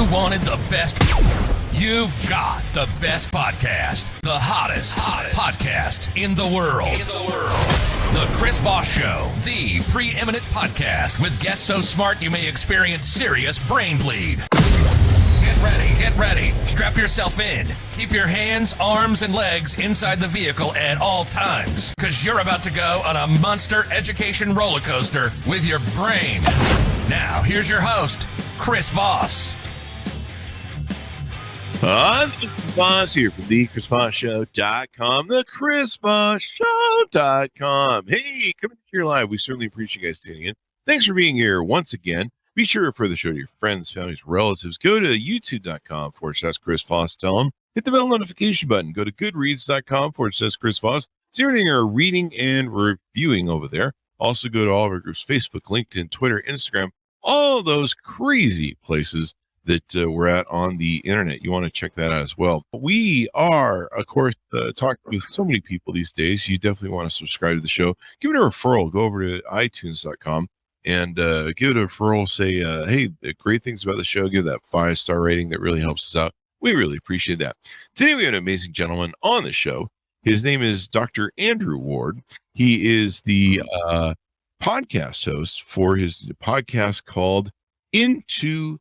You wanted the best. You've got the best podcast, the hottest podcast in the world. The Chris Voss Show, the preeminent podcast with guests so smart you may experience serious brain bleed. Get ready. Strap yourself in. Keep your hands, arms, and legs inside the vehicle at all times, because you're about to go on a monster education roller coaster with your brain. Now, here's your host, Chris Voss. I'm Chris Voss here from the ChrisVossShow.com, the ChrisVossShow.com. Hey, coming to your live. We certainly appreciate you guys tuning in. Thanks for being here once again. Be sure to refer the show to your friends, families, relatives. Go to youtube.com/Chris Voss. Tell them. Hit the bell notification button. Go to goodreads.com/Chris Voss. See everything you're reading and reviewing over there. Also go to all of our groups, Facebook, LinkedIn, Twitter, Instagram, all those crazy places that we're at on the internet. You want to check that out as well. We are, of course, talking with so many people these days. You definitely want to subscribe to the show. Give it a referral. Go over to itunes.com and give it a referral. Say, hey, great things about the show. Give that 5-star rating. That really helps us out. We really appreciate that. Today we have an amazing gentleman on the show. His name is Dr. Andrew Ward. He is the podcast host for his podcast called Into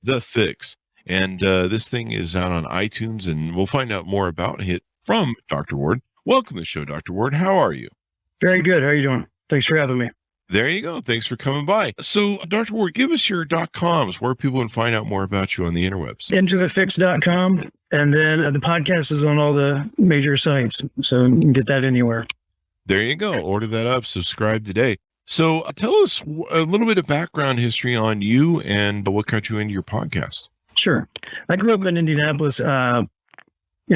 the Fix. And this thing is out on iTunes, and we'll find out more about it from Dr. Ward. Welcome to the show, Dr. Ward. How are you? Very good. How are you doing? Thanks for having me. There you go. Thanks for coming by. So, Dr. Ward, give us your .coms where people can find out more about you on the interwebs. Intothefix.com. And then the podcast is on all the major sites, so you can get that anywhere. There you go. Order that up. Subscribe today. So tell us a little bit of background history on you and what got you into your podcast. Sure. I grew up in Indianapolis in a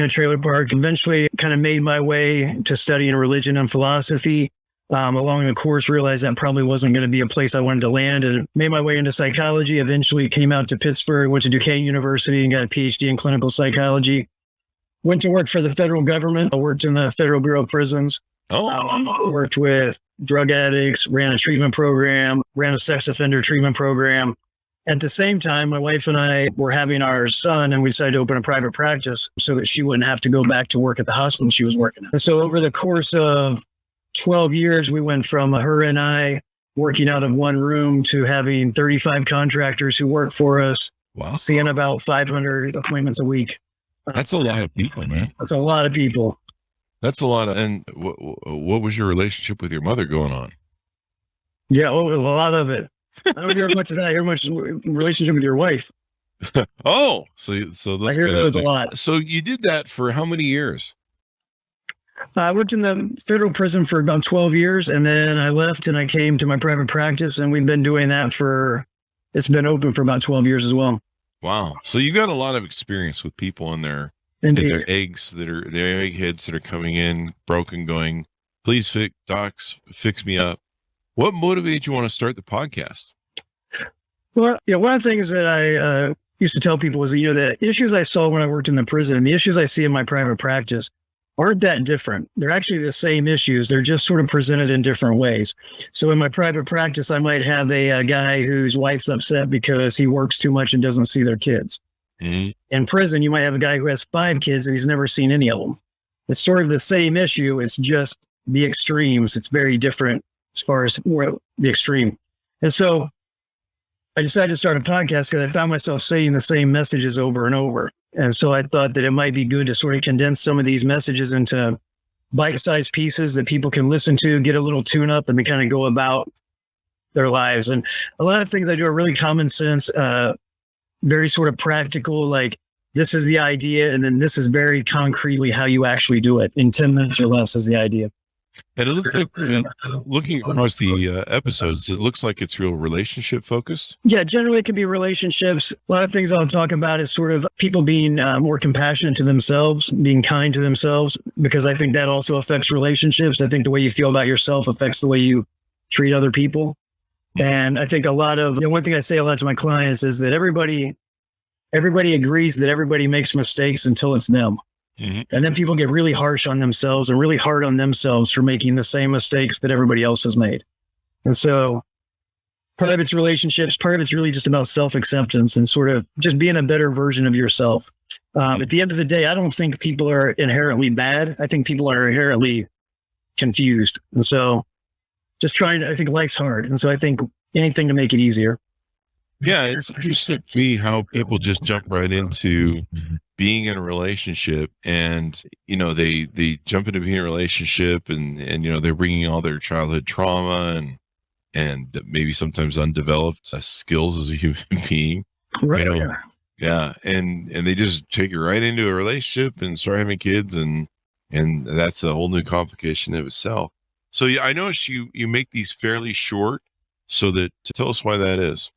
trailer park. Eventually kind of made my way to studying religion and philosophy. Along the course, realized that probably wasn't going to be a place I wanted to land, and made my way into psychology. Eventually came out to Pittsburgh, went to Duquesne University and got a PhD in clinical psychology. Went to work for the federal government. I worked in the Federal Bureau of Prisons. Worked with drug addicts, ran a treatment program, ran a sex offender treatment program. At the same time, my wife and I were having our son, and we decided to open a private practice so that she wouldn't have to go back to work at the hospital she was working at. And so over the course of 12 years, we went from her and I working out of one room to having 35 contractors who work for us. Wow. Seeing about 500 appointments a week. That's a lot of people, man. That's a lot of people. That's a lot of, and what was your relationship with your mother going on? Yeah, a lot of it. I don't hear much of that. I hear much relationship with your wife. Oh, so those I hear those a lot. So you did that for how many years? I worked in the federal prison for about 12 years, and then I left and I came to my private practice, and we've been doing that it's been open for about 12 years as well. Wow. So you got a lot of experience with people in their eggs their eggheads that are coming in broken, going, please fix me up. What motivated you want to start the podcast? Well, one of the things that I used to tell people was that, the issues I saw when I worked in the prison and the issues I see in my private practice aren't that different. They're actually the same issues. They're just sort of presented in different ways. So in my private practice, I might have a guy whose wife's upset because he works too much and doesn't see their kids. Mm-hmm. In prison, you might have a guy who has 5 kids and he's never seen any of them. It's sort of the same issue. It's just the extremes. It's very different as far as the extreme. And so I decided to start a podcast because I found myself saying the same messages over and over. And so I thought that it might be good to sort of condense some of these messages into bite-sized pieces that people can listen to, get a little tune-up, and then kind of go about their lives. And a lot of things I do are really common sense, very sort of practical, like this is the idea, and then this is very concretely how you actually do it. In 10 minutes or less is the idea. And it looks like, looking across the episodes, it looks like it's real relationship focused. Yeah, generally it can be relationships. A lot of things I'll talk about is sort of people being more compassionate to themselves, being kind to themselves, because I think that also affects relationships. I think the way you feel about yourself affects the way you treat other people. And I think a lot of, one thing I say a lot to my clients is that everybody agrees that everybody makes mistakes until it's them. Mm-hmm. And then people get really harsh on themselves and really hard on themselves for making the same mistakes that everybody else has made. And so part of it's relationships, part of it's really just about self-acceptance and sort of just being a better version of yourself. At the end of the day, I don't think people are inherently bad. I think people are inherently confused. And so I think life's hard. And so I think anything to make it easier. Yeah, it's interesting to me how people just jump right into being in a relationship, and they jump into being in a relationship, and they're bringing all their childhood trauma and maybe sometimes undeveloped skills as a human being. Right. Yeah, and they just take it right into a relationship and start having kids, and that's a whole new complication of itself. So yeah, I noticed you make these fairly short, so that tell us why that is.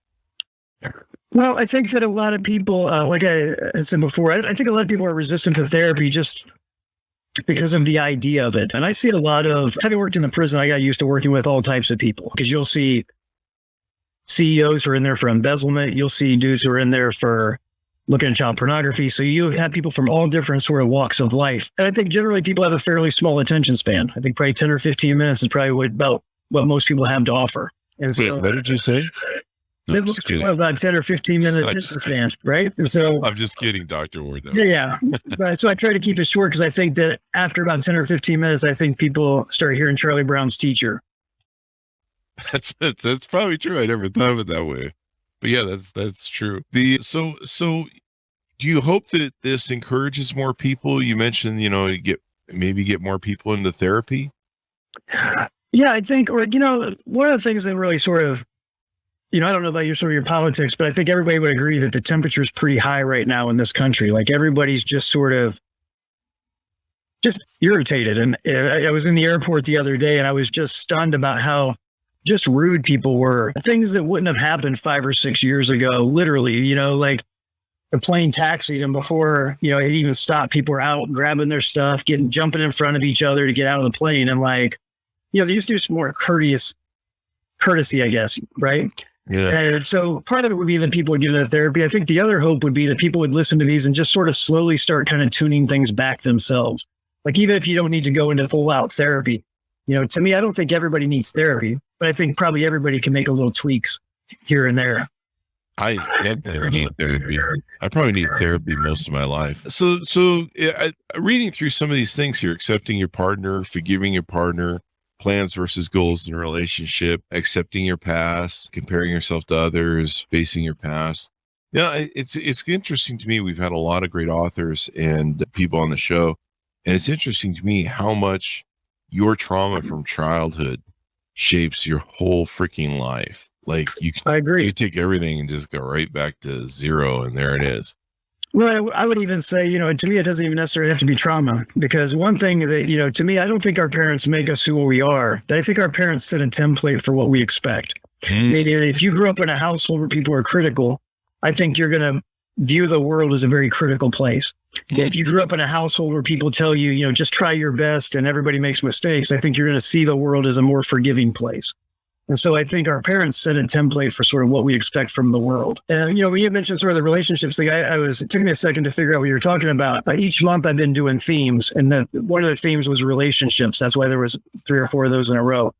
Well, I think that a lot of people, like I said before, I think a lot of people are resistant to therapy just because of the idea of it. And I see a lot of, having worked in the prison, I got used to working with all types of people, because you'll see CEOs who are in there for embezzlement. You'll see dudes who are in there for looking at child pornography. So you have people from all different sort of walks of life. And I think generally people have a fairly small attention span. I think probably 10 or 15 minutes is probably about what most people have to offer. And so, wait, what did you say? No, about 10 or 15 minute attention span, right? And so I'm just kidding, Dr. Ward. Yeah. So I try to keep it short, because I think that after about 10 or 15 minutes, I think people start hearing Charlie Brown's Teacher. That's probably true. I never thought of it that way. But yeah, that's true. So do you hope that this encourages more people? You mentioned, get more people into therapy. Yeah, I think, or, one of the things that really sort of, I don't know about your politics, but I think everybody would agree that the temperature is pretty high right now in this country. Like, everybody's just sort of just irritated. And I was in the airport the other day, and I was just stunned about how just rude people were. Things that wouldn't have happened 5 or 6 years ago, literally, like the plane taxied, and before, it even stopped, people were out grabbing their stuff, jumping in front of each other to get out of the plane. And like, they used to do some more courtesy, I guess. Right. Yeah. And so part of it would be that people would get into therapy. I think the other hope would be that people would listen to these and just sort of slowly start kind of tuning things back themselves. Like, even if you don't need to go into full out therapy, to me, I don't think everybody needs therapy, but I think probably everybody can make a little tweaks here and there. I never need therapy. I probably need therapy most of my life. So reading through some of these things here, accepting your partner, forgiving your partner, plans versus goals in a relationship, accepting your past, comparing yourself to others, facing your past. Yeah, it's interesting to me. We've had a lot of great authors and people on the show, and it's interesting to me how much your trauma from childhood shapes your whole freaking life. Like, I agree. You take everything and just go right back to zero, and there it is. Well, I would even say, to me, it doesn't even necessarily have to be trauma, because one thing that, to me, I don't think our parents make us who we are. I think our parents set a template for what we expect. Maybe if you grew up in a household where people are critical, I think you're going to view the world as a very critical place. If you grew up in a household where people tell you, just try your best and everybody makes mistakes, I think you're going to see the world as a more forgiving place. And so I think our parents set a template for sort of what we expect from the world. And, when you mentioned sort of the relationships thing, it took me a second to figure out what you were talking about. Each month I've been doing themes, and one of the themes was relationships. That's why there was 3 or 4 of those in a row.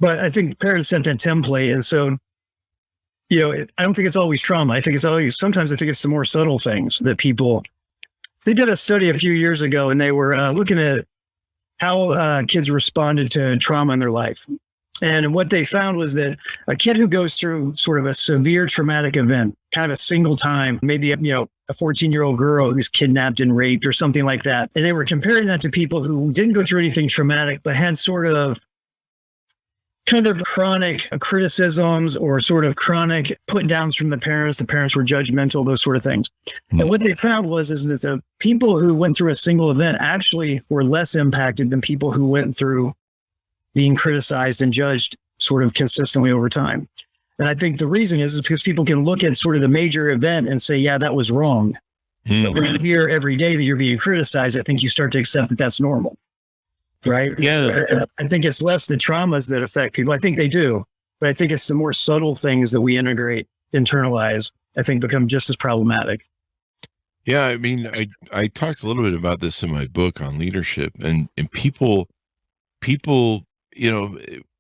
But I think parents set that template. And so, I don't think it's always trauma. Sometimes I think it's the more subtle things that they did a study a few years ago, and they were looking at how kids responded to trauma in their life. And what they found was that a kid who goes through sort of a severe traumatic event, kind of a single time, maybe, a 14-year-old girl who's kidnapped and raped or something like that. And they were comparing that to people who didn't go through anything traumatic, but had sort of kind of chronic criticisms or sort of chronic put downs from the parents. The parents were judgmental, those sort of things. And what they found is that the people who went through a single event actually were less impacted than people who went through being criticized and judged sort of consistently over time. And I think the reason is because people can look at sort of the major event and say, yeah, that was wrong. But when you hear every day that you're being criticized, I think you start to accept that that's normal. Right. Yeah. I think it's less the traumas that affect people. I think they do, but I think it's the more subtle things that we internalize, I think become just as problematic. Yeah. I mean, I talked a little bit about this in my book on leadership, and people,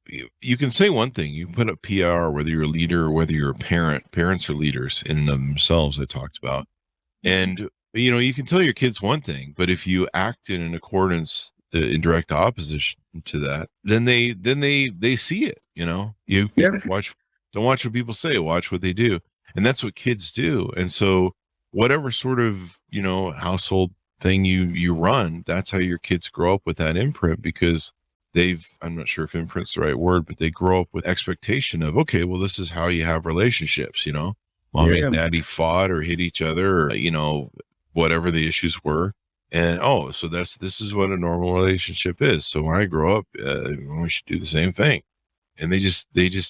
you can say one thing, you can put up PR, whether you're a leader or whether you're a parent. Parents are leaders in and of themselves, I talked about. And, you can tell your kids one thing, but if you act in accordance, in direct opposition to that, then they see it, you don't watch what people say, watch what they do. And that's what kids do. And so whatever sort of, household thing you run, that's how your kids grow up with that imprint, because I'm not sure if imprint's the right word, but they grow up with expectation of, okay, well, this is how you have relationships, mommy and daddy fought or hit each other, or, whatever the issues were. And, so this is what a normal relationship is. So when I grow up, we should do the same thing. And they just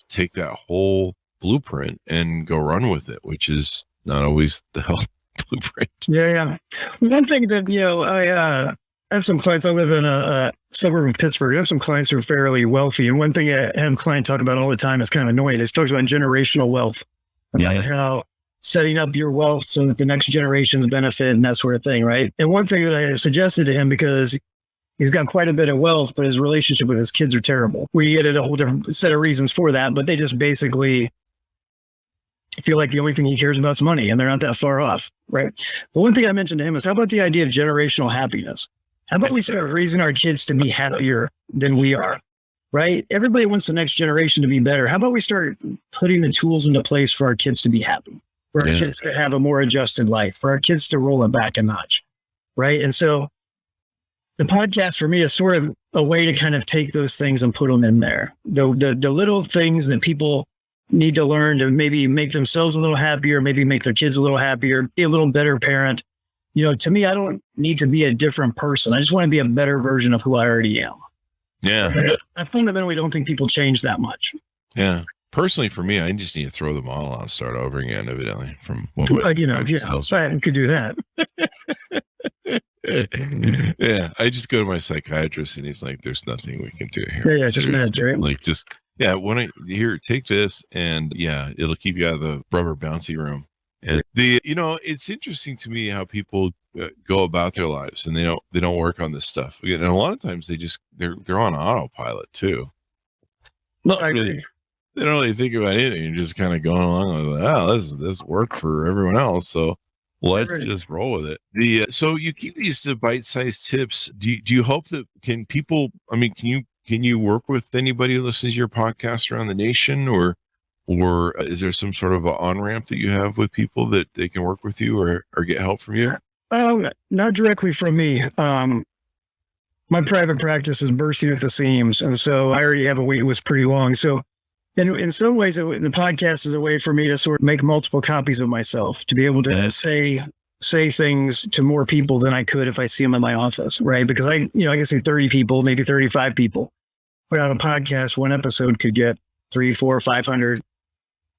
take that whole blueprint and go run with it, which is not always the health blueprint. Yeah. One thing that, I have some clients. I live in a suburb of Pittsburgh. I have some clients who are fairly wealthy. And one thing I have a client talk about all the time is kind of annoying. It talks about generational wealth. About how setting up your wealth so that the next generations benefit and that sort of thing, right? And one thing that I suggested to him, because he's got quite a bit of wealth, but his relationship with his kids are terrible. We added a whole different set of reasons for that, but they just basically feel like the only thing he cares about is money, and they're not that far off, right? But one thing I mentioned to him is, how about the idea of generational happiness? How about we start raising our kids to be happier than we are, right? Everybody wants the next generation to be better. How about we start putting the tools into place for our kids to be happy, for our kids to have a more adjusted life, for our kids to roll it back a notch, right? And so the podcast for me is sort of a way to kind of take those things and put them in there. The little things that people need to learn to maybe make themselves a little happier, maybe make their kids a little happier, be a little better parent. To me, I don't need to be a different person. I just want to be a better version of who I already am. Yeah. I fundamentally don't think people change that much. Yeah. Personally, for me, I just need to throw them all out and start over again, evidently, from what I could do that. Yeah. I just go to my psychiatrist and he's like, there's nothing we can do here. Yeah, just meds, right? Like, take this, and it'll keep you out of the rubber bouncy room. And it's interesting to me how people go about their lives and they don't work on this stuff. And a lot of times they're on autopilot too. Look, I agree. They don't really think about anything. You're just kind of going along with, this worked for everyone else, so let's just roll with it. So you keep these bite-sized tips. Do you hope that can you work with anybody who listens to your podcast around the nation, or is there some sort of an on-ramp that you have with people that they can work with you or get help from you? Not directly from me. My private practice is bursting at the seams, and so I already have a wait list pretty long. So in some ways, the podcast is a way for me to sort of make multiple copies of myself, to be able to say things to more people than I could if I see them in my office, right? Because I can see 30 people, maybe 35 people. Put out a podcast, one episode could get 300, 400, 500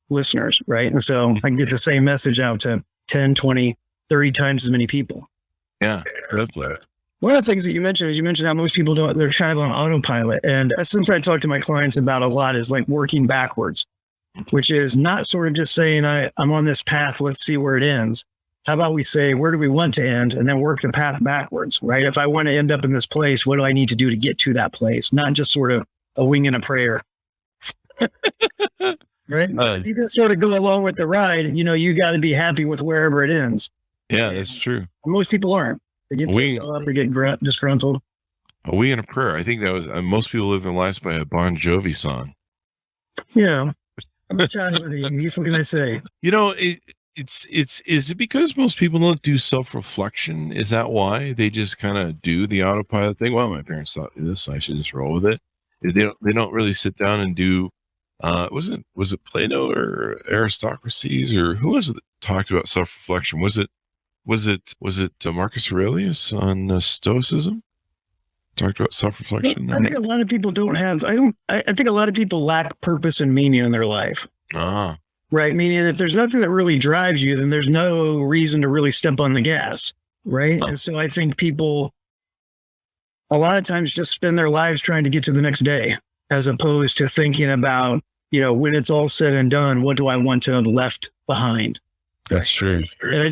listeners, right? And so I can get the same message out to 10, 20, 30 times as many people. Yeah, definitely. One of the things that you mentioned how most people they're kind of on autopilot. And that's something I talk to my clients about a lot, is like working backwards, which is not sort of just saying, I'm on this path, let's see where it ends. How about we say, where do we want to end? And then work the path backwards, right? If I want to end up in this place, what do I need to do to get to that place? Not just sort of a wing and a prayer. Right? You can sort of go along with the ride. You got to be happy with wherever it ends. Yeah, that's true. Most people aren't. They get pissed off, they get disgruntled. A wing and a prayer. I think that was most people live their lives by a Bon Jovi song. Yeah. I'm a child of the 80s. What can I say? Is it because most people don't do self-reflection? Is that why they just kind of do the autopilot thing? Well, my parents thought this, so I should just roll with it. They don't really sit down and do. Was it Plato or Aristocracies, or who was it that talked about self-reflection? Was it Marcus Aurelius on Stoicism? Talked about self-reflection. I think a lot of people don't have. I think a lot of people lack purpose and meaning in their life. Right. Meaning if there's nothing that really drives you, then there's no reason to really step on the gas. Right. And so I think people a lot of times just spend their lives trying to get to the next day, as opposed to thinking about, when it's all said and done, what do I want to have left behind? That's true. And I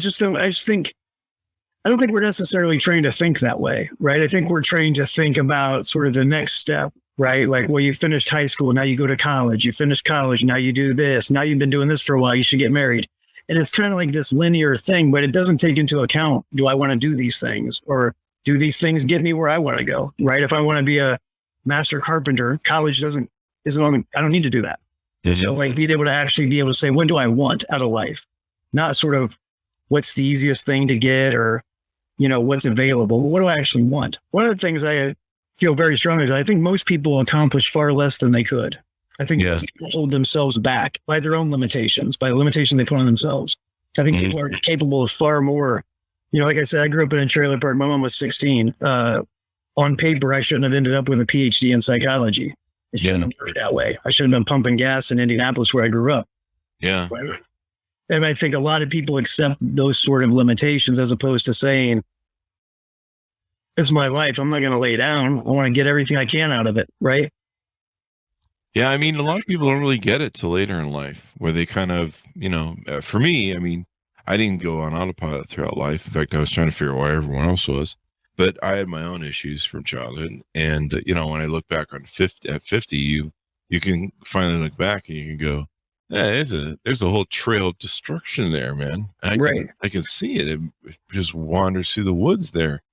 don't think we're necessarily trained to think that way. Right. I think we're trained to think about sort of the next step right? Like, well, you finished high school, now you go to college, you finished college, now you do this, now you've been doing this for a while, you should get married. And it's kind of like this linear thing, but it doesn't take into account, do I want to do these things, or do these things get me where I want to go, right? If I want to be a master carpenter, college isn't I don't need to do that. Mm-hmm. So like being able to say, what do I want out of life? Not sort of what's the easiest thing to get, or, what's available. What do I actually want? One of the things I feel very strongly is I think most people accomplish far less than they could. I think people hold themselves back by their own limitations, by the limitation they put on themselves. I think people are capable of far more. Like I said, I grew up in a trailer park. My mom was 16. On paper, I shouldn't have ended up with a PhD in psychology. It shouldn't have worked that way. I should have been pumping gas in Indianapolis where I grew up. Yeah. Right? And I think a lot of people accept those sort of limitations as opposed to saying, it's my life. I'm not going to lay down. I want to get everything I can out of it. Right. Yeah. I mean, a lot of people don't really get it till later in life where they kind of, for me, I mean, I didn't go on autopilot throughout life. In fact, I was trying to figure out why everyone else was, but I had my own issues from childhood. And, when I look back on 50, you can finally look back and you can go, yeah, there's a whole trail of destruction there, man. I can see it. It just wanders through the woods there.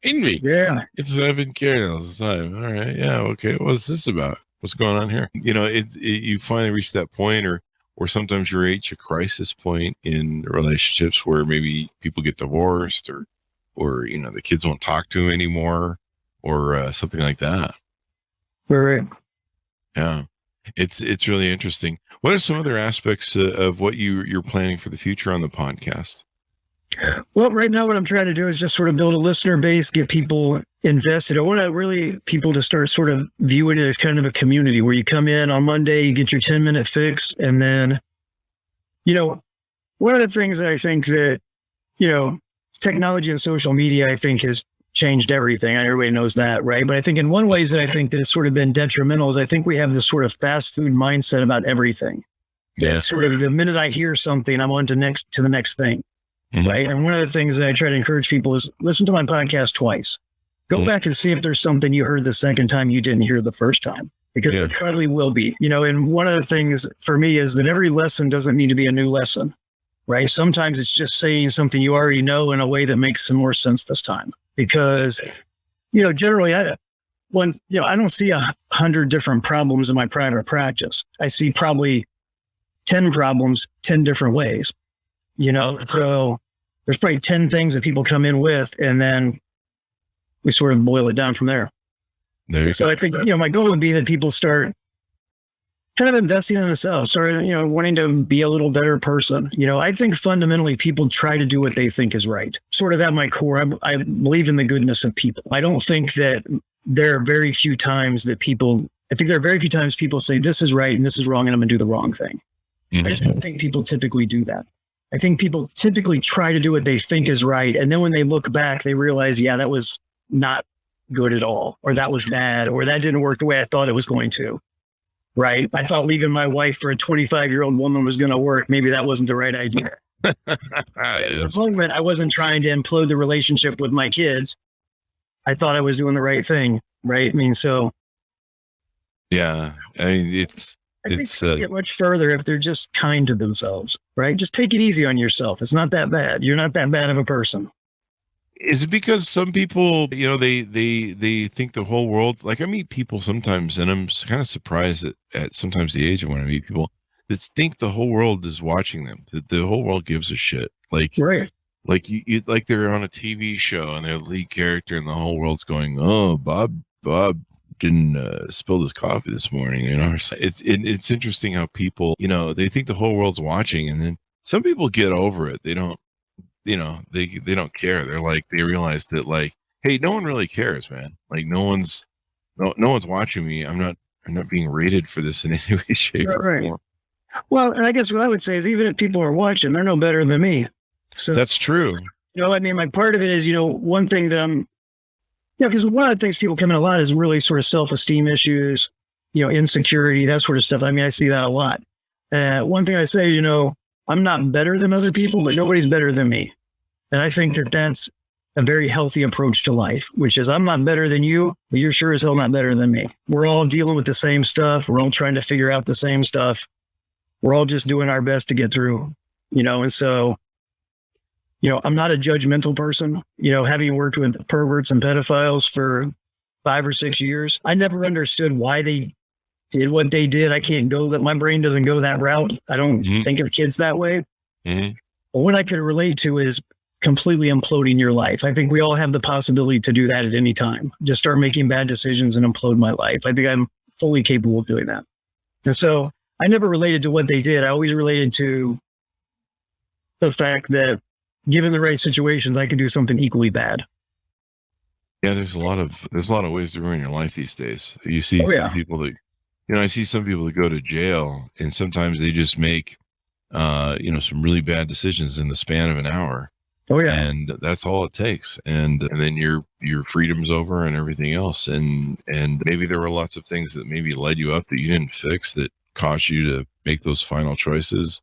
In me. Yeah. I've been carrying all this time. All right. Yeah. Okay. What's this about? What's going on here? You finally reach that point, or sometimes you reach a crisis point in relationships where maybe people get divorced, or the kids won't talk to them anymore, or something like that. Right. Yeah. It's really interesting. What are some other aspects of what you're planning for the future on the podcast? Well, right now, what I'm trying to do is just sort of build a listener base, get people invested. I want people to start sort of viewing it as kind of a community where you come in on Monday, you get your 10-minute fix. And then, one of the things that I think that, technology and social media, I think, has changed everything. Everybody knows that, right? But I think in one ways that I think that it's sort of been detrimental is I think we have this sort of fast food mindset about everything. Yeah. Sort of the minute I hear something, I'm on to the next thing. Mm-hmm. Right. And one of the things that I try to encourage people is listen to my podcast twice. Go back and see if there's something you heard the second time you didn't hear the first time, because there probably will be, and one of the things for me is that every lesson doesn't need to be a new lesson, right? Sometimes it's just saying something you already know in a way that makes some more sense this time, because, generally I don't see 100 different problems in my private practice. I see probably 10 problems, 10 different ways. So there's probably 10 things that people come in with, and then we sort of boil it down from there. So I think, my goal would be that people start kind of investing in themselves, start, wanting to be a little better person. I think fundamentally people try to do what they think is right. Sort of at my core, I believe in the goodness of people. I don't think that there are very few times people say this is right and this is wrong and I'm going to do the wrong thing. Mm-hmm. I just don't think people typically do that. I think people typically try to do what they think is right. And then when they look back, they realize, that was not good at all, or that was bad, or that didn't work the way I thought it was going to. Right. I thought leaving my wife for a 25-year-old woman was going to work. Maybe that wasn't the right idea. At the moment, I wasn't trying to implode the relationship with my kids. I thought I was doing the right thing. Right. I mean, so. Yeah. I mean, I think they get much further if they're just kind to themselves, right? Just take it easy on yourself. It's not that bad. You're not that bad of a person. Is it because some people, they think the whole world, like I meet people sometimes, and I'm kind of surprised at sometimes the age of when I meet people that think the whole world is watching them, that the whole world gives a shit. Like, right. Like you like they're on a TV show and they're the lead character and the whole world's going, oh, Bob didn't spill his coffee this morning. It's interesting how people, they think the whole world's watching, and then some people get over it. They don't, they don't care. They're like, they realize that, like, hey, no one really cares, man. Like no one's watching me. I'm not being rated for this in any way, shape, or form. Well, and I guess what I would say is, even if people are watching, they're no better than me. So that's true. My part of it is, one thing that because one of the things people come in a lot is really sort of self-esteem issues, insecurity, that sort of stuff. I see that a lot. One thing I say is, I'm not better than other people, but nobody's better than me. And I think that that's a very healthy approach to life, which is I'm not better than you, but you're sure as hell not better than me. We're all dealing with the same stuff. We're all trying to figure out the same stuff. We're all just doing our best to get through, and so, I'm not a judgmental person, having worked with perverts and pedophiles for 5 or 6 years. I never understood why they did what they did. I can't go that my brain doesn't go that route. I don't think of kids that way. But what I could relate to is completely imploding your life. I think we all have the possibility to do that at any time. Just start making bad decisions and implode my life. I think I'm fully capable of doing that. And so I never related to what they did. I always related to the fact that given the right situations, I could do something equally bad. Yeah, there's a lot of ways to ruin your life these days. You see some people that, I see some people that go to jail, and sometimes they just make, some really bad decisions in the span of an hour. Oh yeah, and that's all it takes, and then your freedom's over and everything else, and maybe there were lots of things that maybe led you up that you didn't fix that caused you to make those final choices.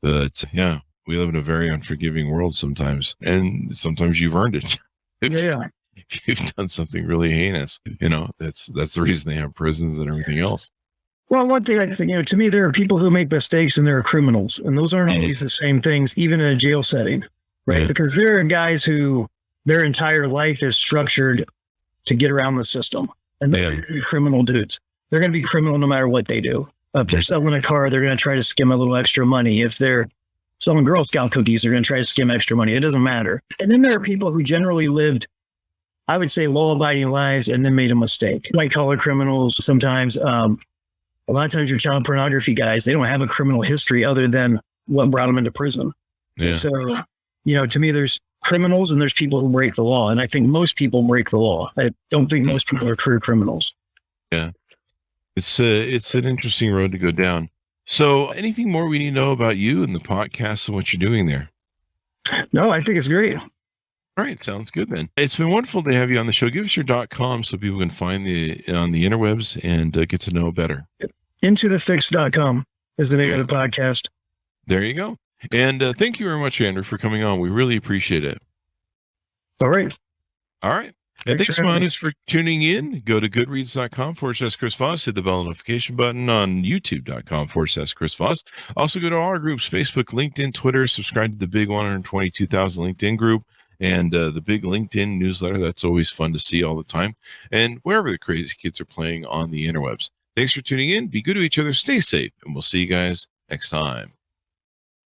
But yeah, we live in a very unforgiving world sometimes, and sometimes you've earned it. If you've done something really heinous, that's the reason they have prisons and everything else. Well, one thing I think, to me, there are people who make mistakes and there are criminals, and those aren't always the same things, even in a jail setting, right? Because there are guys who their entire life is structured to get around the system, and they're going to be criminal dudes. They're going to be criminal no matter what they do. If they're selling a car, they're going to try to skim a little extra money. If they're selling Girl Scout cookies, they're going to try to skim extra money. It doesn't matter. And then there are people who generally lived, I would say, law-abiding lives and then made a mistake. White-collar criminals sometimes. A lot of times your child pornography guys, they don't have a criminal history other than what brought them into prison. Yeah. So, to me, there's criminals and there's people who break the law. And I think most people break the law. I don't think most people are true criminals. Yeah. It's an interesting road to go down. So anything more we need to know about you and the podcast and what you're doing there? No, I think it's great. All right. Sounds good then. It's been wonderful to have you on the show. Give us your .com so people can find on the interwebs and get to know better. Intothefix.com is the name of the podcast. There you go. And thank you very much, Andrew, for coming on. We really appreciate it. All right. And thanks, Manus, for tuning in. Go to goodreads.com/Chris Voss. Hit the bell notification button on youtube.com/Chris Voss. Also go to all our groups, Facebook, LinkedIn, Twitter. Subscribe to the big 122,000 LinkedIn group and the big LinkedIn newsletter. That's always fun to see all the time. And wherever the crazy kids are playing on the interwebs. Thanks for tuning in. Be good to each other. Stay safe. And we'll see you guys next time.